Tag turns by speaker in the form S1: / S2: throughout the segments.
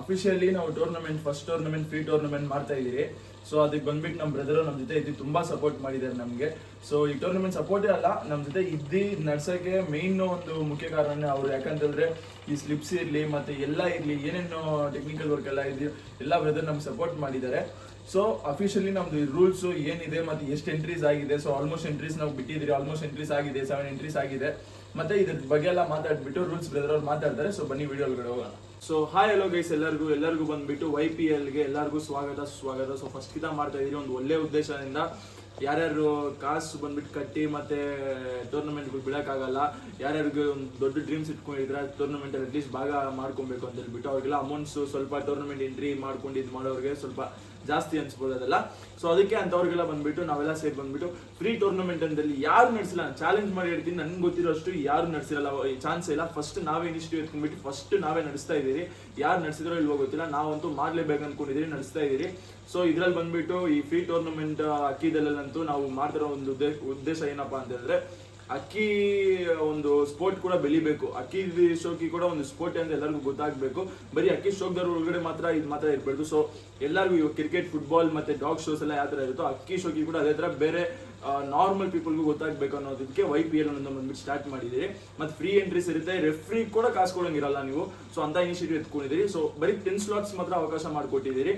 S1: Officially ನಾವು first tournament free tournament ಮಾಡ್ತಾ ಇದೀರಿ. ಸೊ ಅದಕ್ಕೆ ಬಂದ್ಬಿಟ್ಟು ನಮ್ಮ ಬ್ರದರ್ ನಮ್ಮ ಜೊತೆ ಇದ್ದು ತುಂಬಾ ಸಪೋರ್ಟ್ ಮಾಡಿದ್ದಾರೆ ನಮಗೆ. ಸೊ ಈ ಟೂರ್ನಮೆಂಟ್ ಸಪೋರ್ಟೇ ಅಲ್ಲ, ನಮ್ಮ ಜೊತೆ ಇದ್ದು ನಡ್ಸೋಕ್ಕೆ ಮೇನ್ ಒಂದು ಮುಖ್ಯ ಕಾರಣನೇ ಅವರು. ಯಾಕಂತಂದ್ರೆ ಈ ಸ್ಲಿಪ್ಸ್ ಇರಲಿ ಮತ್ತೆ ಎಲ್ಲ ಇರಲಿ, ಏನೇನು ಟೆಕ್ನಿಕಲ್ ವರ್ಕ್ ಎಲ್ಲ ಇದೆಯೋ ಎಲ್ಲ ಬ್ರದರ್ ನಮ್ಗೆ ಸಪೋರ್ಟ್ ಮಾಡಿದ್ದಾರೆ. ಸೊ ಅಫಿಷಿಯಲಿ ನಮ್ದು ರೂಲ್ಸ್ ಏನಿದೆ ಮತ್ತೆ ಎಷ್ಟು ಎಂಟ್ರೀಸ್ ಆಗಿದೆ, ಸೊ ಆಲ್ಮೋಸ್ಟ್ ಎಂಟ್ರೀಸ್ ನಾವು ಬಿಟ್ಟಿದ್ದೀರಿ. ಆಲ್ಮೋಸ್ಟ್ ಎಂಟ್ರೀಸ್ ಆಗಿದೆ, 7 ಎಂಟ್ರೀಸ್ ಆಗಿದೆ. ಮತ್ತೆ ಇದ್ರ ಬಗ್ಗೆ ಎಲ್ಲ ಮಾತಾಡ್ಬಿಟ್ಟು ರೂಲ್ಸ್ ಬ್ರದರ್ ಅವ್ರು ಮಾತಾಡ್ತಾರೆ. ಸೊ ಬನ್ನಿ ವಿಡಿಯೋ ಒಳಗಡೆ ಹೋಗೋಣ. ಸೊ ಹಾಯ್ ಹಲೋ ಗೈಸ್, ಎಲ್ಲರಿಗೂ ಬಂದ್ಬಿಟ್ಟು YPLಗೆ ಎಲ್ಲರಿಗೂ ಸ್ವಾಗತ. ಸೊ ಫಸ್ಟ್ ಕಿತ ಮಾಡ್ತಾ ಇದೀರಿ ಒಂದು ಒಳ್ಳೆ ಉದ್ದೇಶದಿಂದ. ಯಾರ್ಯಾರು ಕಾಸು ಬಂದ್ಬಿಟ್ಟು ಕಟ್ಟಿ ಮತ್ತೆ ಟೂರ್ನಮೆಂಟ್ಗಳು ಬಿಡೋಕ್ಕಾಗಲ್ಲ, ಯಾರ್ಯಾರಿಗೆ ಒಂದು ದೊಡ್ಡ ಡ್ರೀಮ್ಸ್ ಇಟ್ಕೊಂಡಿದ್ರೆ ಟೂರ್ನಮೆಂಟ್ ಅಲ್ಲಿ ಅಟ್ಲೀಸ್ಟ್ ಭಾಗ ಮಾಡ್ಕೊಬೇಕು ಅಂತ ಹೇಳ್ಬಿಟ್ಟು ಅವ್ರಿಗೆಲ್ಲ ಅಮೌಂಟ್ಸ್ ಸ್ವಲ್ಪ ಟೂರ್ನಮೆಂಟ್ ಎಂಟ್ರಿ ಮಾಡ್ಕೊಂಡಿದ್ದು ಮಾಡೋರಿಗೆ ಸ್ವಲ್ಪ ಜಾಸ್ತಿ ಅನ್ಸ್ಬೋದು ಅದೆಲ್ಲ. ಸೊ ಅದಕ್ಕೆ ಅಂತವ್ರಿಗೆಲ್ಲ ಬಂದ್ಬಿಟ್ಟು ನಾವೆಲ್ಲ ಸೇರಿ ಬಂದ್ಬಿಟ್ಟು ಫ್ರೀ ಟೂರ್ನಮೆಂಟ್ ಅಂತಲ್ಲಿ ಯಾರು ನಡೆಸಿಲ್ಲ, ಚಾಲೆಂಜ್ ಮಾಡಿ ಹೇಳ್ತೀನಿ, ನನ್ಗೆ ಗೊತ್ತಿರೋ ಅಷ್ಟು ಯಾರು ನಡೆಸಿರಲ್ಲ, ಚಾನ್ಸ್ ಇಲ್ಲ. ಫಸ್ಟ್ ನಾವೇ ಇನಿಷಿಯೇಟಿವ್ ಎತ್ಕೊಂಡ್ಬಿಟ್ಟು ಫಸ್ಟ್ ನಾವೇ ನಡೆಸ್ತಾ ಇದೀರಿ. ಯಾರು ನಡೆಸಿದ್ರೋ ಇಲ್ವೋ ಗೊತ್ತಿಲ್ಲ, ನಾವಂತೂ ಮಾಡ್ಲೇಬೇಕು ಅನ್ಕೊಂಡಿದೀರಿ, ನಡೆಸ್ತಾ ಇದೀರಿ. ಸೊ ಇದ್ರಲ್ಲಿ ಬಂದ್ಬಿಟ್ಟು ಈ ಫ್ರೀ ಟೂರ್ನಮೆಂಟ್ ಅಕ್ಕಿದಲ್ಲಂತೂ ನಾವು ಮಾಡ್ತಿರೋ ಒಂದು ಉದ್ದೇಶ ಏನಪ್ಪಾ ಅಂತ ಹೇಳಿದ್ರೆ, ಅಕ್ಕಿ ಒಂದು ಸ್ಪೋರ್ಟ್ ಕೂಡ ಬೆಳಿಬೇಕು. ಅಕ್ಕಿ ಶೋಕಿ ಕೂಡ ಒಂದು ಸ್ಪೋರ್ಟ್ ಅಂತ ಎಲ್ಲರಿಗೂ ಗೊತ್ತಾಗಬೇಕು. ಬರೀ ಅಕ್ಕಿ ಶೋಕ್ದವ್ರ ಒಳಗಡೆ ಮಾತ್ರ ಇದು ಮಾತ್ರ ಇರ್ಬಾರ್ದು. ಸೊ ಎಲ್ಲರಿಗೂ ಇವಾಗ ಕ್ರಿಕೆಟ್, ಫುಟ್ಬಾಲ್ ಮತ್ತೆ ಡಾಗ್ ಶೋಸ್ ಎಲ್ಲ ಯಾವ ತರ ಇರುತ್ತೋ ಅಕ್ಕಿ ಶೋಕಿ ಕೂಡ ಅದೇ ತರ ಬೇರೆ ನಾರ್ಮಲ್ ಪೀಪಲ್ಗೂ ಗೊತ್ತಾಗಬೇಕು ಅನ್ನೋದಕ್ಕೆ YPL ಅನ್ನೋದು ಬಂದ್ಬಿಟ್ಟು ಸ್ಟಾರ್ಟ್ ಮಾಡಿದಿರಿ. ಮತ್ತೆ ಫ್ರೀ ಎಂಟ್ರೀಸ್ ಇರುತ್ತೆ, ರೆಫ್ರಿ ಕೂಡ ಕಾಸು ಕೊಡಂಗಿರಲ್ಲ ನೀವು. ಸೊ ಅಂತ ಇನಿಷಿಯೇಟಿವ್ ಎತ್ಕೊಂಡಿದ್ದೀರಿ. ಸೊ ಬರೀ 10 ಸ್ಲಾಟ್ಸ್ ಮಾತ್ರ ಅವಕಾಶ ಮಾಡಿಕೊಟ್ಟಿದ್ದೀರಿ.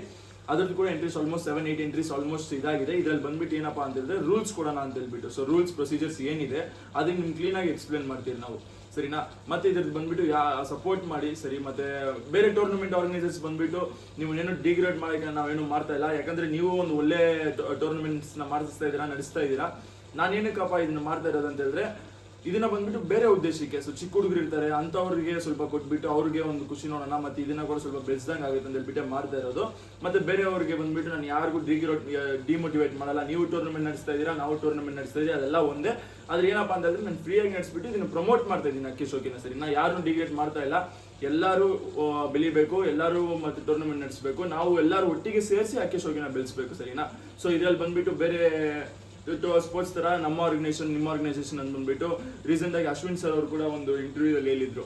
S1: ಅದ್ರದ್ದು ಕೂಡ ಎಂಟ್ರೀಸ್ ಆಲ್ಮೋಸ್ಟ್ 7-8 ಎಂಟ್ರೀಸ್ ಆಲ್ಮೋಸ್ಟ್ ಇದಾಗಿದೆ. ಇದ್ರಲ್ಲಿ ಬಂದ್ಬಿಟ್ಟು ಏನಪ್ಪಾ ಅಂತ ಹೇಳಿದ್ರೆ ರೂಲ್ಸ್ ಕೊಡೋಣ ಅಂತ ಹೇಳ್ಬಿಟ್ಟು. ಸೊ ರೂಲ್ಸ್ ಪ್ರೊಸೀಜರ್ಸ್ ಏನಿದೆ ಅದನ್ನ ನಿಮ್ಗೆ ಕ್ಲೀನ್ ಆಗಿ ಎಕ್ಸ್ಪ್ಲೇನ್ ಮಾಡ್ತೀವಿ ನಾವು, ಸರಿನಾ? ಮತ್ತೆ ಇದ್ರದ್ದು ಬಂದ್ಬಿಟ್ಟು ಸಪೋರ್ಟ್ ಮಾಡಿ, ಸರಿ. ಮತ್ತೆ ಬೇರೆ ಟೂರ್ನಮೆಂಟ್ ಆರ್ಗನೈಸರ್ಸ್ ಬಂದ್ಬಿಟ್ಟು ನೀವು ಏನು ಡಿಗ್ರೇಡ್ ಮಾಡಕ್ಕೆ ನಾವೇನು ಮಾಡ್ತಾ ಇಲ್ಲ. ಯಾಕಂದ್ರೆ ನೀವು ಒಂದು ಒಳ್ಳೆ ಟೂರ್ನಮೆಂಟ್ಸ್ ನ ಮಾಡಿಸ್ತಾ ಇದ್ದೀರಾ, ನಡೆಸ್ತಾ ಇದ್ದೀರಾ. ನಾನೇನಕ್ಕಪ್ಪ ಇದನ್ನ ಮಾಡ್ತಾ ಇರೋದು ಅಂತ ಹೇಳಿದ್ರೆ, ಇದನ್ನ ಬಂದ್ಬಿಟ್ಟು ಬೇರೆ ಉದ್ದೇಶಕ್ಕೆ. ಸೊ ಚಿಕ್ಕ ಹುಡುಗರು ಇರ್ತಾರೆ, ಅಂತವ್ರಿಗೆ ಸ್ವಲ್ಪ ಕೊಟ್ಬಿಟ್ಟು ಅವ್ರಿಗೆ ಒಂದು ಖುಷಿ ನೋಡೋಣ, ಮತ್ತೆ ಇದನ್ನ ಕೂಡ ಸ್ವಲ್ಪ ಬೆಳೆಸ್ದಂಗೆ ಆಗುತ್ತೆ ಅಂತ ಹೇಳ್ಬಿಟ್ಟೆ ಮಾಡ್ತಾ ಇರೋದು. ಮತ್ತೆ ಬೇರೆಯವ್ರಿಗೆ ಬಂದ್ಬಿಟ್ಟು ನಾನು ಯಾರಿಗೂ ಡಿಮೋಟಿವೇಟ್ ಮಾಡಲ್ಲ. ನೀವು ಟೂರ್ನಮೆಂಟ್ ನಡೆಸ್ತಾ ಇದ್ದೀರಾ, ನಾವು ಟೂರ್ನಮೆಂಟ್ ನಡೆಸ್ತಾ ಇದ್ದೀರಾ, ಅದೆಲ್ಲ ಒಂದೇ. ಆದ್ರೆ ಏನಪ್ಪಾ ಅಂತ ಹೇಳಿದ್ರೆ, ನಾನು ಫ್ರೀಯಾಗಿ ನಡೆಸ್ಬಿಟ್ಟು ಇದನ್ನ ಪ್ರಮೋಟ್ ಮಾಡ್ತಾ ಇದ್ದೀನಿ ಅಕ್ಕಿ ಶೋಕಿನ, ಸರಿ. ನಾ ಯಾರನ್ನು ಡಿಗ್ರೇಡ್ ಮಾಡ್ತಾ ಇಲ್ಲ. ಎಲ್ಲರೂ ಬೆಳಿಬೇಕು, ಎಲ್ಲರೂ ಮತ್ತೆ ಟೂರ್ನಮೆಂಟ್ ನಡೆಸಬೇಕು. ನಾವು ಎಲ್ಲರೂ ಒಟ್ಟಿಗೆ ಸೇರಿಸಿ ಅಕ್ಕಿ ಶೋಕಿನ ಬೆಳೆಸಬೇಕು, ಸರಿನಾ? ಸೊ ಇದ್ರಲ್ಲಿ ಬಂದ್ಬಿಟ್ಟು ಬೇರೆ ಸ್ಪೋರ್ಟ್ಸ್ ತರ ನಮ್ಮ ಆರ್ಗನೈಸೇಷನ್, ನಿಮ್ಮ ಆರ್ಗನೈಸೇಷನ್ ಅಂತ ಬಂದ್ಬಿಟ್ಟು ರೀಸೆಂಟ್ ಆಗಿ ಅಶ್ವಿನ್ ಸರ್ ಅವರು ಕೂಡ ಒಂದು ಇಂಟರ್ವ್ಯೂ ಅಲ್ಲಿ ಹೇಳಿದ್ರು,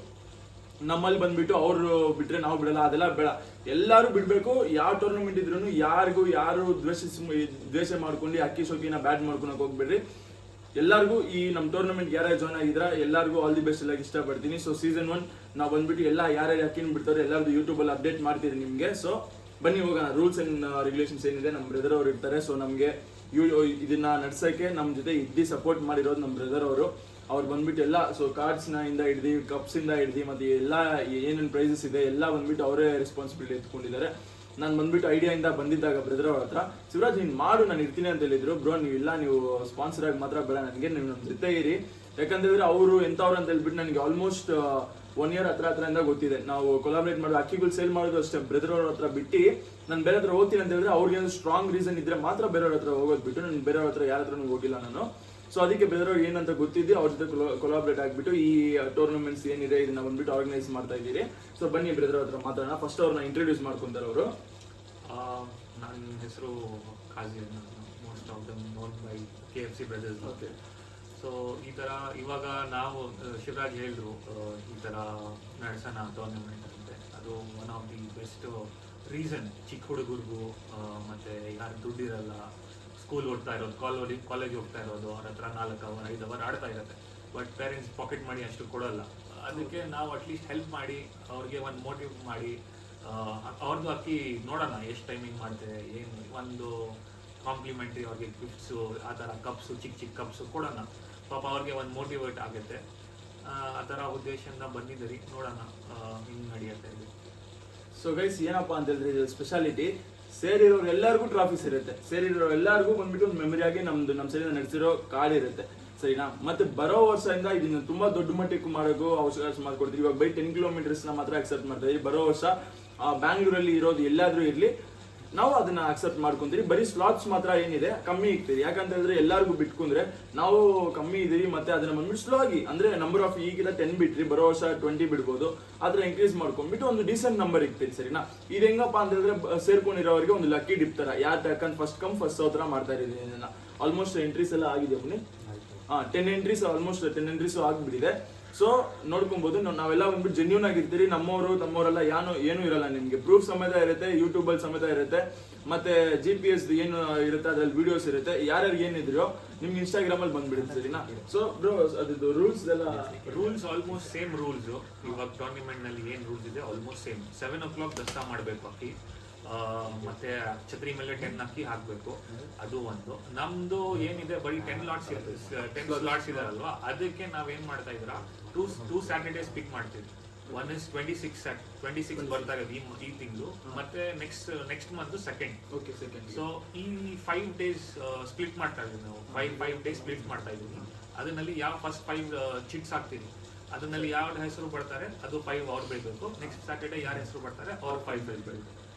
S1: ನಮ್ಮಲ್ಲಿ ಬಂದ್ಬಿಟ್ಟು ಅವ್ರು ಬಿಟ್ರೆ ನಾವು ಬಿಡಲ್ಲ, ಅದೆಲ್ಲ ಬೇಡ, ಎಲ್ಲಾರು ಬಿಡ್ಬೇಕು. ಯಾವ ಟೂರ್ನಮೆಂಟ್ ಇದ್ರು ಯಾರು ದ್ವೇಷ ಮಾಡ್ಕೊಂಡು ಅಕ್ಕಿ ಶೋಕಿನ ಬ್ಯಾಟ್ ಮಾಡ್ಕೊಳಕ್ ಹೋಗ್ಬೇಡ್ರಿ. ಎಲ್ಲರಿಗೂ ಈ ನಮ್ಮ ಟೂರ್ನಮೆಂಟ್ ಯಾರ್ಯಾರು ಜಾಯ್ನ್ ಆಗಿದ್ರ ಎಲ್ಲರಿಗೂ ಆಲ್ ದಿ ಬೆಸ್ಟ್ ಎಲ್ಲ ಇಷ್ಟಪಡ್ತೀನಿ. ಸೊ ಸೀಸನ್ 1 ನಾವು ಬಂದ್ಬಿಟ್ಟು ಎಲ್ಲ ಯಾರ್ಯಾರು ಅಕ್ಕಿನ ಬಿಡ್ತಾರೆ ಎಲ್ಲರದು ಯೂಟ್ಯೂಬ್ ಅಲ್ಲಿ ಅಪ್ಡೇಟ್ ಮಾಡ್ತೀರಿ ನಿಮ್ಗೆ. ಸೊ ಬನ್ನಿ ಹೋಗೋಣ. ರೂಲ್ಸ್ ಅಂಡ್ ರೆಗ್ಯುಲೇಷನ್ಸ್ ಏನಿದೆ ನಮ್ಮ ಬ್ರದರ್ ಅವರು ಇರ್ತಾರೆ. ಸೊ ನಮ್ಗೆ ಇದನ್ನ ನಡ್ಸಕ್ಕೆ ನಮ್ಮ ಜೊತೆ ಇದ್ದು ಸಪೋರ್ಟ್ ಮಾಡಿರೋದು ನಮ್ಮ ಬ್ರದರ್ ಅವರು. ಅವ್ರು ಬಂದ್ಬಿಟ್ಟು ಎಲ್ಲ ಸೊ ಕಾರ್ಡ್ಸ್ ಇಂದ ಹಿಡ್ದು ಕಪ್ಸ್ ಇಂದ ಹಿಡ್ದು ಮತ್ತೆ ಎಲ್ಲ ಏನೇನು ಪ್ರೈಸಸ್ ಇದೆ ಎಲ್ಲ ಬಂದ್ಬಿಟ್ಟು ಅವರೇ ರೆಸ್ಪಾನ್ಸಿಬಿಲಿಟಿ ಎತ್ಕೊಂಡಿದ್ದಾರೆ. ನಾನು ಬಂದ್ಬಿಟ್ಟು ಐಡಿಯಾ ಇಂದ ಬಂದಿದ್ದಾಗ ಬ್ರದರ್ ಅವ್ರ ಹತ್ರ, ಶಿವರಾಜ್ ನೀನ್ ಮಾಡು, ನಾನು ಇರ್ತೀನಿ ಅಂತ ಹೇಳಿದ್ರು. ಬ್ರೋ ನೀವು ಸ್ಪಾನ್ಸರ್ ಆಗಿ ಮಾತ್ರ ಬೇಡ, ನನಗೆ ನೀವು ನಮ್ಮ ಜೊತೆ ಇರಿ. ಯಾಕಂತಂದ್ರೆ ಅವರು ಎಂತವ್ರು ಅಂತ ಹೇಳ್ಬಿಟ್ಟು ನನಗೆ ಆಲ್ಮೋಸ್ಟ್ 1 year ಹತ್ರದಿಂದ ಗೊತ್ತಿದೆ. ನಾವು ಕೊಲಾಬ್ರೇಟ್ ಮಾಡೋದು, ಅಕ್ಕಿಗಳು ಸೇಲ್ ಮಾಡೋದು ಅಷ್ಟೇ ಬ್ರದರ್ ಅವ್ರ ಹತ್ರ ಬಿಟ್ಟು ನಾನು ಬೇರೆ ಹತ್ರ ಹೋಗ್ತೀನಿ ಅಂತ ಹೇಳಿದ್ರೆ ಅವ್ರಿಗೆ ಒಂದು ಸ್ಟ್ರಾಂಗ್ ರೀಸನ್ ಇದ್ರೆ ಮಾತ್ರ ಬೇರೆಯವ್ರ ಹತ್ರ ಹೋಗೋದು ಬಿಟ್ಟು ನಾನು ಬೇರೆಯವ್ರ ಹತ್ರ ಯಾರ ಹತ್ರ ಹೋಗಿಲ್ಲ ನಾನು. ಸೊ ಅದಕ್ಕೆ ಬೇರೆಯವ್ರು ಏನಂತ ಗೊತ್ತಿದ್ದು ಅವ್ರ ಜೊತೆ ಕೊಲಾಬ್ರೇಟ್ ಆಗಿಬಿಟ್ಟು ಈ ಟೂರ್ನಮೆಂಟ್ಸ್ ಏನಿದೆ ಇದನ್ನ ಬಂದ್ಬಿಟ್ಟು ಆರ್ಗನೈಸ್ ಮಾಡ್ತಾ ಇದ್ದೀರಿ. ಸೊ ಬನ್ನಿ ಬ್ರದರ್ ಹತ್ರ ಮಾತಾಡೋಣ. ಫಸ್ಟ್ ಅವ್ರನ್ನ ಇಂಟ್ರೊಡ್ಯೂಸ್ ಮಾಡ್ಕೊಂತಾರೆ ಅವರು.
S2: ನನ್ನ ಹೆಸರು Kazi, most of them known by KFC brothers.
S1: Okay.
S2: So ಈ ಥರ ಇವಾಗ ನಾವು ಶಿವರಾಜ್ ಹೇಳಿದ್ರು ಈ ಥರ ನಡೆಸೋಣ ಟೂರ್ನಮೆಂಟ್ ಅಂತೆ. ಅದು one of the best reason. ಚಿಕ್ಕ ಹುಡುಗರಿಗೂ ಮತ್ತು ಯಾರು ದುಡ್ಡಿರಲ್ಲ, ಸ್ಕೂಲ್ ಓದ್ತಾ ಇರೋದು, ಕಾಲೇಜ್ ಹೋಗ್ತಾ ಇರೋದು, ಅವ್ರ ಹತ್ರ 4 hour 5 hour ಆಡ್ತಾ ಇರುತ್ತೆ. ಬಟ್ ಪೇರೆಂಟ್ಸ್ ಪಾಕೆಟ್ ಮನಿ ಅಷ್ಟು ಕೊಡೋಲ್ಲ. ಅದಕ್ಕೆ ನಾವು ಅಟ್ಲೀಸ್ಟ್ ಹೆಲ್ಪ್ ಮಾಡಿ ಅವ್ರಿಗೆ ಒಂದು ಮೋಟಿವ್ ಮಾಡಿ ಅವ್ರದ್ದು ಅಕ್ಕಿ ನೋಡೋಣ ಎಷ್ಟು ಟೈಮಿಂಗ್ ಮಾಡ್ತೇವೆ, ಏನು ಒಂದು ಕಾಂಪ್ಲಿಮೆಂಟ್ರಿ ಅವ್ರಿಗೆ ಗಿಫ್ಟ್ಸು, ಆ ಥರ ಕಪ್ಸು, ಚಿಕ್ಕ ಕಪ್ಸು ಕೊಡೋಣ. ಪಾಪ ಅವ್ರಿಗೆ ಒಂದು ಮೋಟಿವೇಟ್ ಆಗುತ್ತೆ. ಆ ಥರ ಉದ್ದೇಶದಿಂದ ಬಂದಿದ್ದೀರಿ, ನೋಡೋಣ ಹಿಂಗೆ ನಡೆಯುತ್ತೆ ಇದು.
S1: ಸೊ ಗೈಸ್ ಏನಪ್ಪಾ ಅಂತ ಹೇಳಿದ್ರೆ ಸ್ಪೆಷಾಲಿಟಿ, ಸೇರಿರೋರು ಎಲ್ಲರಿಗೂ ಟ್ರಾಫೀಸ್ ಇರುತ್ತೆ. ಸೇರಿರೋ ಎಲ್ಲರಿಗೂ ಬಂದ್ಬಿಟ್ಟು ಒಂದು ಮೆಮೊರಿ ಆಗಿ ನಮ್ಮ ಸೈಡಿಂದ ನಡೆಸಿರೋ ಕಾರ್ಡ್ ಇರುತ್ತೆ, ಸರಿನಾ? ಮತ್ತೆ ಬರೋ ವರ್ಷದಿಂದ ಇದನ್ನ ತುಂಬಾ ದೊಡ್ಡ ಮಟ್ಟಕ್ಕೆ ಮಾಡೋಕ್ಕೂ ಅವಕಾಶ ಮಾಡ್ಕೊಡ್ತೀವಿ. ಇವಾಗ ಬೈ 10 kilometers ಮಾತ್ರ ಅಕ್ಸೆಪ್ಟ್ ಮಾಡ್ತಾ ಇದೀವಿ. ಬರೋ ವರ್ಷ ಬ್ಯಾಂಗ್ಳೂರಲ್ಲಿ ಇರೋದು ಎಲ್ಲಾದ್ರೂ ಇರ್ಲಿ ನಾವು ಅದನ್ನ ಅಕ್ಸೆಪ್ಟ್ ಮಾಡ್ಕೊಂತೀವಿ. ಬರೀ ಸ್ಲಾಟ್ಸ್ ಮಾತ್ರ ಏನಿದೆ ಕಮ್ಮಿ ಇರ್ತೀವಿ. ಯಾಕಂತ ಹೇಳಿದ್ರೆ ಎಲ್ಲರಿಗೂ ಬಿಟ್ಕೊಂಡ್ರೆ ನಾವು ಕಮ್ಮಿ ಇದೀವಿ. ಮತ್ತೆ ಅದನ್ನ ಬಂದ್ಬಿಟ್ಟು ಸ್ಲೋ ಆಗಿ, ಅಂದ್ರೆ ನಂಬರ್ ಆಫ್ ಈಗಿಲ್ಲ 10 ಬಿಟ್ರಿ, ಬರೋ ವರ್ಷ 20 ಬಿಡ್ಬೋದು. ಆದ್ರೆ ಇನ್ಕ್ರೀಸ್ ಮಾಡ್ಕೊಂಡ್ಬಿಟ್ಟು ಒಂದು ಡೀಸೆಂಟ್ ನಂಬರ್ ಇರ್ತೀವಿ, ಸರಿನಾ? ಇದು ಹೆಂಗಪ್ಪ ಅಂತ ಹೇಳಿದ್ರೆ ಸೇರ್ಕೊಂಡಿರೋರಿಗೆ ಒಂದು ಲಕ್ಕಿ ಡಿಪ್ ತರ, ಯಾಕಂದ್ರೆ ಫಸ್ಟ್ ಕಮ್ ಫಸ್ಟ್ ಸೌ ತರ ಮಾಡ್ತಾ ಇದ್ದೀನಿ ಇದನ್ನ. ಆಲ್ಮೋಸ್ಟ್ ಎಂಟ್ರೀಸ್ ಎಲ್ಲ ಆಗಿದೆ ಬನ್ನಿ. 10 ಎಂಟ್ರೀಸ್ ಆಲ್ಮೋಸ್ಟ್ 10 ಎಂಟ್ರೀಸ್ ಆಗ್ಬಿಟ್ಟಿದೆ. ಸೊ ನೋಡ್ಕೊಬಹುದು ನಾವೆಲ್ಲ ಬಂದ್ಬಿಟ್ಟು ಜೆನ್ಯೂನ್ ಆಗಿರ್ತೀರಿ, ನಮ್ಮವರೆಲ್ಲ ಏನು ಇರಲ್ಲ, ನಿಮ್ಗೆ ಪ್ರೂಫ್ ಸಮೇತ ಇರುತ್ತೆ, ಯೂಟ್ಯೂಬ್ ಅಲ್ಲಿ ಸಮೇತ ಇರುತ್ತೆ, ಮತ್ತೆ GPS ಏನು ಇರುತ್ತೆ ಅದ್ರಲ್ಲಿ ವಿಡಿಯೋಸ್ ಇರುತ್ತೆ, ಯಾರ್ಯಾರು ಏನಿದ್ರು ನಿಮ್ಗೆ ಇನ್ಸ್ಟಾಗ್ರಾಮ್ ಅಲ್ಲಿ ಬಂದ್ಬಿಡುತ್ತೆ ಸರಿನಾ. ಸೊ ಬ್ರೋ ಅದು
S2: ರೂಲ್ಸ್ ಆಲ್ಮೋಸ್ಟ್ ಸೇಮ್ ರೂಲ್ಸ್. ಇವಾಗ ಟೂರ್ನಿಮೆಂಟ್ ನಲ್ಲಿ ಏನ್ ರೂಲ್ಸ್ ಇದೆ ಆಲ್ಮೋಸ್ಟ್ ಸೇಮ್. 7 o'clock ದಸ್ತಾ ಮಾಡ್ಬೇಕು ಅಕ್ಕಿ, ಮತ್ತೆ ಛತ್ರಿ ಮೇಲೆ 10 ಅಕ್ಕಿ ಹಾಕ್ಬೇಕು, ಅದು ಒಂದು. ನಮ್ದು ಏನಿದೆ ಬರೀ 10 ಸ್ಲಾಟ್ಸ್ ಇದಾರಲ್ವಾ, ಅದಕ್ಕೆ ನಾವೇನ್ ಮಾಡ್ತಾ ಇದ್ರ ಟೂ ಸ್ಯಾಟರ್ಡೇಸ್ ಪಿಕ್ ಮಾಡ್ತೀವಿ. ಒನ್ ಇಸ್ 26 ಬರ್ತಾರೆ ಈ ತಿಂಗಳು, ಮತ್ತೆ ನೆಕ್ಸ್ಟ್ ಮಂತ್ ಸೆಕೆಂಡ್. ಸೊ ಈ 5 days ಸ್ಪ್ಲಿಟ್ ಮಾಡ್ತಾ ಇದೀವಿ ನಾವು. 5 days ಸ್ಪ್ಲಿಟ್ ಮಾಡ್ತಾ ಇದೀವಿ. ಅದರಲ್ಲಿ ಯಾವ ಫಸ್ಟ್ 5 ಚಿಟ್ಸ್ ಹಾಕ್ತೀವಿ, ಅದರಲ್ಲಿ ಯಾರ ಹೆಸರು ಬರ್ತಾರೆ ಅದು 5 ಅವ್ರು ಬೆಳಿಬೇಕು. ನೆಕ್ಸ್ಟ್ ಸ್ಯಾಟರ್ಡೆ ಯಾರ ಹೆಸರು ಬರ್ತಾರೆ ಅವ್ರು 5 ಬೆಳಿಬೇಕು.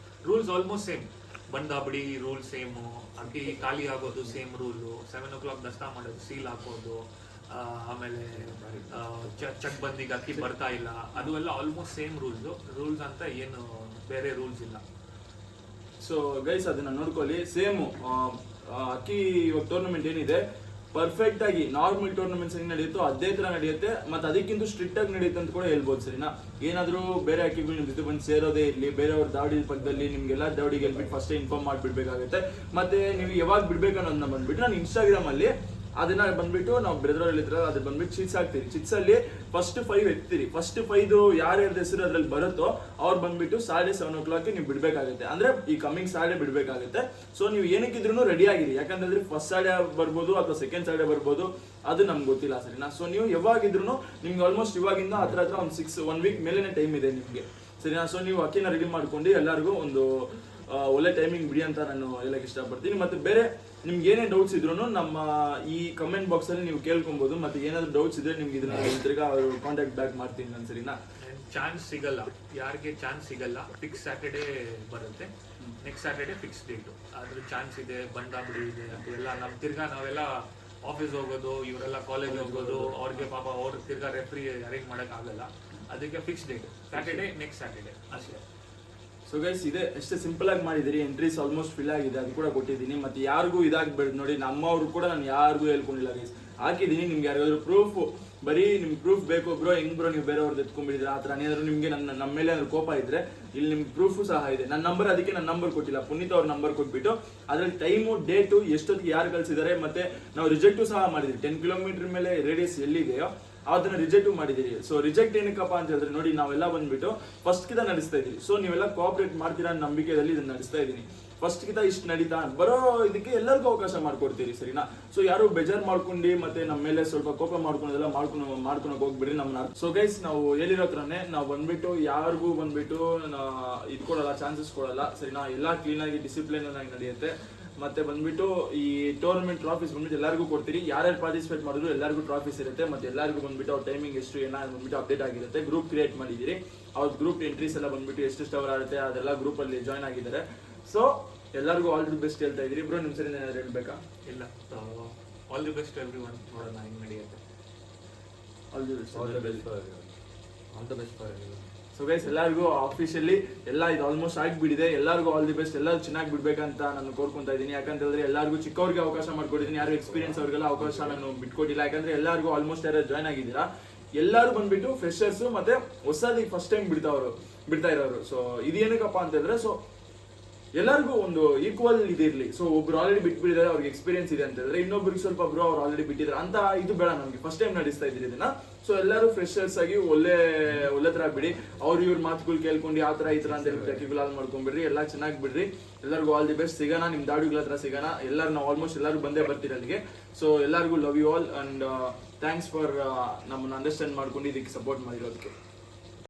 S2: Rules almost same. ಬಂದಾಬಡಿ ರೂಲ್ ಸೇಮು, ಅಕ್ಕಿ ಖಾಲಿ ಆಗೋದು ಸೇಮ್ ರೂಲು, 7 o'clock ದಸ್ತಾ ಮಾಡೋದು, ಸೀಲ್ ಹಾಕೋದು, ಆಮೇಲೆ ಚಕ್ ಬಂದಿಗೆ ಅಕ್ಕಿ ಬರ್ತಾ ಇಲ್ಲ, ಅದು ಎಲ್ಲ ಆಲ್ಮೋಸ್ಟ್ ಸೇಮ್ ರೂಲ್ಸ್ ಅಂತ ಏನು ಬೇರೆ ರೂಲ್ಸ್ ಇಲ್ಲ.
S1: ಸೊ ಗೈಸ್ ಅದನ್ನ ನೋಡ್ಕೊಳ್ಳಿ, ಸೇಮ್ ಅಕ್ಕಿ ಇವಾಗ ಟೂರ್ನಮೆಂಟ್ ಏನಿದೆ ಪರ್ಫೆಕ್ಟ್ ಆಗಿ ನಾರ್ಮಲ್ ಟೂರ್ನಮೆಂಟ್ಸ್ ಹೆಂಗ್ ನಡೆಯುತ್ತೋ ಅದೇ ತರ ನಡೆಯುತ್ತೆ, ಮತ್ತೆ ಅದಕ್ಕಿಂತ ಸ್ಟ್ರಿಕ್ಟ್ ಆಗಿ ನಡೆಯುತ್ತೆ ಅಂತ ಕೂಡ ಹೇಳ್ಬೋದು ಸರಿನಾ. ಏನಾದ್ರೂ ಬೇರೆ ಅಕ್ಕಿಗಳು ನಿಮ್ ಜೊತೆ ಬಂದು ಸೇರೋದೇ ಇರ್ಲಿ, ಬೇರೆಯವ್ರ ದಾವಡಿ ಪಕ್ಕದಲ್ಲಿ ನಿಮ್ಗೆಲ್ಲ ದಾವಡಿಗೆ ಹೇಳ್ಬಿಟ್ಟು ಫಸ್ಟ್ ಇನ್ಫಾರ್ಮ್ ಮಾಡ್ಬಿಡ್ಬೇಕಾಗುತ್ತೆ. ಮತ್ತೆ ನೀವು ಯಾವಾಗ ಬಿಡ್ಬೇಕು ಅನ್ನೋದನ್ನ ಬಂದ್ಬಿಟ್ಟು ನಾನು ಇನ್ಸ್ಟಾಗ್ರಾಮ್ ಅಲ್ಲಿ ಅದನ್ನ ಬಂದ್ಬಿಟ್ಟು ನಾವು ಬ್ರದರ್ ಹೇಳಿದ್ರೆ ಅದ್ರ ಬಂದ್ಬಿಟ್ಟು ಚಿಟ್ಸ್ ಹಾಕ್ತೀರಿ. ಚಿಟ್ಸ್ ಅಲ್ಲಿ ಫಸ್ಟ್ 5 ಎತ್ತೀರಿ. ಫಸ್ಟ್ 5 ಯಾರ್ಯಾರ ಹೆಸರು ಅದ್ರಲ್ಲಿ ಬರುತ್ತೋ ಅವ್ರು ಬಂದ್ಬಿಟ್ಟು ಸಾಡೆ 7 o'clock ನೀವು ಬಿಡ್ಬೇಕಾಗುತ್ತೆ, ಅಂದ್ರೆ ಈ ಕಮಿಂಗ್ ಸಾಡೆ ಬಿಡ್ಬೇಕಾಗುತ್ತೆ. ಸೊ ನೀವು ಏನಕ್ಕಿದ್ರು ರೆಡಿ ಆಗಿರಿ, ಯಾಕಂದ್ರೆ ಫಸ್ಟ್ ಸಾಡೆ ಬರ್ಬೋದು ಅಥವಾ ಸೆಕೆಂಡ್ ಸಾಡೆ ಬರ್ಬೋದು, ಅದು ನಮ್ಗೆ ಗೊತ್ತಿಲ್ಲ ಸರಿನಾ. ಸೊ ನೀವು ಯಾವಾಗಿದ್ರು ನಿಮ್ಗೆ ಆಲ್ಮೋಸ್ಟ್ ಇವಾಗಿಂದ ಹತ್ರ ಒಂದು 1 week ಮೇಲೇನೆ ಟೈಮ್ ಇದೆ ನಿಮ್ಗೆ ಸರಿನಾ. ಸೊ ನೀವು ಅಕ್ಕಿನ ರೆಡಿ ಮಾಡ್ಕೊಂಡು ಎಲ್ಲರಿಗೂ ಒಂದು ಒಳ್ಳೆ ಟೈಮಿಂಗ್ ಬಿಡಿ ಅಂತ ನಾನು ಹೇಳಕ್ ಇಷ್ಟಪಡ್ತೀನಿ. ಮತ್ತೆ ಬೇರೆ ನಿಮ್ಗೆ ಏನೇ ಡೌಟ್ಸ್ ಇದ್ರು ನಮ್ಮ ಈ ಕಮೆಂಟ್ ಬಾಕ್ಸ್ ಅಲ್ಲಿ ನೀವು ಕೇಳ್ಕೊಬಹುದು. ಮತ್ತೆ ಏನಾದ್ರು ಡೌಟ್ಸ್ ಇದ್ರೆ ನಿಮ್ಗೆ ಇದನ್ನ ತಿರ್ಗಾ ಕಾಂಟ್ಯಾಕ್ಟ್ ಬ್ಯಾಕ್ ಮಾಡ್ತೀನಿ ನಾನು ಸರಿನಾ.
S2: ಚಾನ್ಸ್ ಸಿಗಲ್ಲ, ಯಾರಿಗೆ ಚಾನ್ಸ್ ಸಿಗಲ್ಲ, ಫಿಕ್ಸ್ ಸ್ಯಾಟರ್ಡೇ ಬರುತ್ತೆ, ನೆಕ್ಸ್ಟ್ ಸ್ಯಾಟರ್ಡೇ ಫಿಕ್ಸ್ ಡೇಟು. ಅದ್ರ ಚಾನ್ಸ್ ಇದೆ, ಬಂದಾಬಿಡಿ ಇದೆ, ಅದೆಲ್ಲ ನಾವೆಲ್ಲ ಆಫೀಸ್ ಹೋಗೋದು, ಇವರೆಲ್ಲ ಕಾಲೇಜ್ ಹೋಗೋದು, ಅವ್ರಿಗೆ ಪಾಪ ಅವ್ರು ತಿರ್ಗಾ ರೆಫ್ರಿ ಅರೇಂಜ್ ಮಾಡಕ್ ಆಗಲ್ಲ. ಅದಕ್ಕೆ fix date Saturday, next Saturday ಅಷ್ಟೇ.
S1: ಸೊ ಗೈಸ್ ಇದೆ ಎಷ್ಟೇ ಸಿಂಪಲ್ ಆಗಿ ಮಾಡಿದಿರಿ. ಎಂಟ್ರೀಸ್ ಆಲ್ಮೋಸ್ಟ್ ಫಿಲ್ ಆಗಿದೆ, ಅದು ಕೂಡ ಕೊಟ್ಟಿದ್ದೀನಿ. ಮತ್ತೆ ಯಾರಿಗೂ ಇದಾಗಬೇಡಿ ನೋಡಿ, ನಮ್ಮವ್ರು ಕೂಡ ನಾನು ಯಾರಿಗೂ ಹೇಳ್ಕೊಂಡಿಲ್ಲ ಗೈಸ್, ಹಾಕಿದ್ದೀನಿ. ನಿಮ್ಗೆ ಯಾರಿಗಾದ್ರು ಪ್ರೂಫ್, ಬರೀ ನಿಮ್ಗೆ ಪ್ರೂಫ್ ಬೇಕು ಬ್ರೋ, ಹೆಂಗ್ ಬ್ರೋ ನೀವು ಬೇರೆಯವ್ರದ್ದು ಎತ್ಕೊಂಡ್ಬಿಟ್ಟಿದ್ರೆ ಆ ಥರ ಏನಾದ್ರು ನಿಮಗೆ ನಮ್ಮ ಮೇಲೆ ಏನಾದ್ರು ಕೋಪ ಇದ್ರೆ ಇಲ್ಲಿ ನಿಮ್ಗೆ ಪ್ರೂಫು ಸಹ ಇದೆ. ನನ್ನ ನಂಬರ್, ಅದಕ್ಕೆ ನನ್ನ ನಂಬರ್ ಕೊಟ್ಟಿಲ್ಲ, ಪುನೀತ್ ಅವ್ರ ನಂಬರ್ ಕೊಟ್ಬಿಟ್ಟು ಅದ್ರಲ್ಲಿ ಟೈಮು, ಡೇಟು, ಎಷ್ಟೊತ್ತಿಗೆ ಯಾರು ಕಳಿಸಿದ್ದಾರೆ, ಮತ್ತೆ ನಾವು ರಿಜೆಕ್ಟು ಸಹ ಮಾಡಿದ್ವಿ. 10 kilometer ಮೇಲೆ ರೇಡಿಯಸ್ ಎಲ್ಲಿದೆಯೋ ಅದನ್ನ ರಿಜೆಕ್ಟ್ ಮಾಡಿದಿರಿ. ಸೊ ರಿಜೆಕ್ಟ್ ಏನಕ್ಕಪ್ಪ ಅಂತ ಹೇಳಿದ್ರೆ ನೋಡಿ, ನಾವೆಲ್ಲ ಬಂದ್ಬಿಟ್ಟು ಫಸ್ಟ್ ಕಿತ ನಡೆಸ್ತಾ ಇದೀವಿ. ಸೊ ನೀವೆಲ್ಲ ಕೋಆಪರೇಟ್ ಮಾಡ್ತೀರಾ ನಂಬಿಕೆಯಲ್ಲಿ ಇದನ್ನ ನಡೆಸ್ತಾ ಇದೀನಿ. ಫಸ್ಟ್ ಕಿತ ಇಷ್ಟು ನಡೀತಾ ಬರೋ ಇದಕ್ಕೆ ಎಲ್ಲರಿಗೂ ಅವಕಾಶ ಮಾಡ್ಕೊಡ್ತೀರಿ ಸರಿನಾ. ಸೊ ಯಾರು ಬೇಜಾರ್ ಮಾಡ್ಕೊಂಡು ಮತ್ತೆ ನಮ್ಮ ಮೇಲೆ ಸ್ವಲ್ಪ ಕೋಪ ಮಾಡ್ಕೊಂಡೆಲ್ಲ ಮಾಡ್ಕೊಳಕ್ ಹೋಗ್ಬಿಡ್ರಿ ನಮ್ಮನ್ನ. ಸೊ ಗೈಸ್ ನಾವು ಹೇಳಿರೋ ಹತ್ರನೇ ನಾವು ಬಂದ್ಬಿಟ್ಟು ಯಾರಿಗೂ ಬಂದ್ಬಿಟ್ಟು ಇದು ಕೊಡಲ್ಲ, ಚಾನ್ಸಸ್ ಕೊಡಲ್ಲ ಸರಿನಾ. ಎಲ್ಲ ಕ್ಲೀನ್ ಆಗಿ ಡಿಸಿಪ್ಲಿನ್ ಆಗಿ ನಡೆಯುತ್ತೆ. ಮತ್ತೆ ಬಂದ್ಬಿಟ್ಟು ಈ ಟೂರ್ನಮೆಂಟ್ ಟ್ರಾಫೀಸ್ ಬಂದ್ಬಿಟ್ಟು ಎಲ್ಲರಿಗೂ ಕೊಡ್ತೀರಿ. ಯಾರ್ಯಾರು ಪಾರ್ಟಿಸಿಪೇಟ್ ಮಾಡಿದ್ರು ಎಲ್ಲರಿಗೂ ಟ್ರಾಫೀಸ್ ಇರುತ್ತೆ. ಮತ್ತೆ ಎಲ್ಲರಿಗೂ ಬಂದ್ಬಿಟ್ಟು ಅವ್ರ ಟೈಮಿಂಗ್ ಎಷ್ಟು ಏನಾದ್ರು ಬಂದ್ಬಿಟ್ಟು ಅಪ್ಡೇಟ್ ಆಗಿರುತ್ತೆ. ಗ್ರೂಪ್ ಕ್ರಿಯೇಟ್ ಮಾಡಿದಿರಿ, ಅವ್ರ ಗ್ರೂಪ್ ಎಂಟ್ರೀಸ್ ಎಲ್ಲ ಬಂದ್ಬಿಟ್ಟು ಎಷ್ಟು ಅವರ್ ಆಗುತ್ತೆ ಅದೆಲ್ಲ ಗ್ರೂಪ್ ಅಲ್ಲಿ ಜಾಯ್ನ್ ಆಗಿದ್ದಾರೆ. ಸೊ ಎಲ್ಲರಿಗೂ ಆಲ್ ದಿ ಬೆಸ್ಟ್ ಹೇಳ್ತಾ ಇದೀರಿ. ಬ್ರೋ ನಿಮ್ ಸರಿ ಏನಾದ್ರು ಹೇಳ್ಬೇಕಾ?
S2: ಇಲ್ಲ, ಆಲ್ ದಿ ಬೆಸ್ಟ್ ಎವ್ರಿವನ್. ನೋಡೋಣ ಹೆಂಗ್ ನಡೆಯುತ್ತೆ.
S1: All the best.
S3: All the best for everyone.
S1: So guys ಎಲ್ಲರಿಗೂ ಆಫಿಷಿಯಲಿ ಎಲ್ಲ ಇದು ಆಲ್ಮೋಸ್ಟ್ ಆಗಿಬಿಟ್ಟಿದೆ. ಎಲ್ಲರಿಗೂ ಆಲ್ ದಿ ಬೆಸ್ಟ್, ಎಲ್ಲರೂ ಚೆನ್ನಾಗಿ ಬಿಡ್ಬೇಕಂತ ನಾನು ಕೋರ್ಕೊಂತಾ ಇದ್ದೀನಿ. ಯಾಕಂತ ಹೇಳಿದ್ರೆ ಎಲ್ಲರಿಗೂ ಚಿಕ್ಕವ್ರಿಗೆ ಅವಕಾಶ ಮಾಡ್ಕೊಟ್ಟಿದ್ದೀನಿ, ಯಾರು ಎಕ್ಸ್ಪೀರಿಯನ್ಸ್ ಅವ್ರಿಗೆಲ್ಲ ಅವಕಾಶ ನಾನು ಬಿಟ್ಕೊಟ್ಟಿಲ್ಲ. ಯಾಕಂದ್ರೆ ಎಲ್ಲರಿಗೂ ಆಲ್ಮೋಸ್ಟ್ ಯಾರು ಜಾಯ್ನ್ ಆಗಿದ್ದೀರಾ, ಎಲ್ಲರೂ ಬಂದ್ಬಿಟ್ಟು ಫ್ರೆಶರ್ಸ್ ಮತ್ತೆ ಹೊಸದಾಗಿ ಫಸ್ಟ್ ಟೈಮ್ ಬಿಡ್ತಾ ಇರೋರು. ಸೊ ಇದೇನಕ್ಕಪ್ಪ ಅಂತ ಹೇಳಿದ್ರೆ, ಸೊ ಎಲ್ಲರಿಗೂ ಒಂದು ಈಕ್ವಲ್ ಇದಿರ್ಲಿ. ಸೊ ಒಬ್ರು ಆಲ್ರೆಡಿ ಬಿಟ್ಬಿಟ್ಟಿದ್ದಾರೆ, ಅವ್ರಿಗೆ ಎಕ್ಸ್ಪೀರಿಯನ್ಸ್ ಇದೆ ಅಂತ ಹೇಳಿದ್ರೆ ಇನ್ನೊಬ್ರಿಗೆ ಸ್ವಲ್ಪ ಬ್ರೋ ಅವ್ರು ಆಲ್ರೆಡಿ ಬಿಟ್ಟಿದ್ದಾರೆ ಅಂತ ಇದು ಬೇಡ ನಮ್ಗೆ. ಫಸ್ಟ್ ಟೈಮ್ ನಡೆಸ್ತಾ ಇದ್ದೀರಿ ಇದನ್ನ. ಸೊ ಎಲ್ಲರೂ ಫ್ರೆಶರ್ಸ್ ಆಗಿ ಒಳ್ಳೆ ತರ ಬಿಡಿ. ಇವ್ರ ಮಾತುಗಳು ಕೇಳ್ಕೊಂಡು ಯಾವ ತರ ಈ ತರ ಅಂತ ಹೇಳಿ ಟೆಕ್ನಿಕಲ್ ಮಾಡ್ಕೊಂಡ್ಬಿಡ್ರಿ. ಎಲ್ಲ ಚೆನ್ನಾಗಿ ಬಿಡ್ರಿ. ಎಲ್ಲರಿಗೂ ಆಲ್ ದಿ ಬೆಸ್ಟ್. ಸಿಗೋಣ ನಿಮ್ ದಾಡಿಗಳ ಹತ್ರ ಸಿಗೋಣ. ಎಲ್ಲರೂ ನಾವು ಆಲ್ಮೋಸ್ಟ್ ಎಲ್ಲರೂ ಬಂದೇ ಬರ್ತೀರಿ ಅಲ್ಲಿಗೆ. ಸೊ ಎಲ್ಲರಿಗೂ love you all and thanks for ನಮ್ಮನ್ನ ಅಂಡರ್ಸ್ಟ್ಯಾಂಡ್ ಮಾಡ್ಕೊಂಡು ಇದಕ್ಕೆ ಸಪೋರ್ಟ್ ಮಾಡಿರೋದಕ್ಕೆ.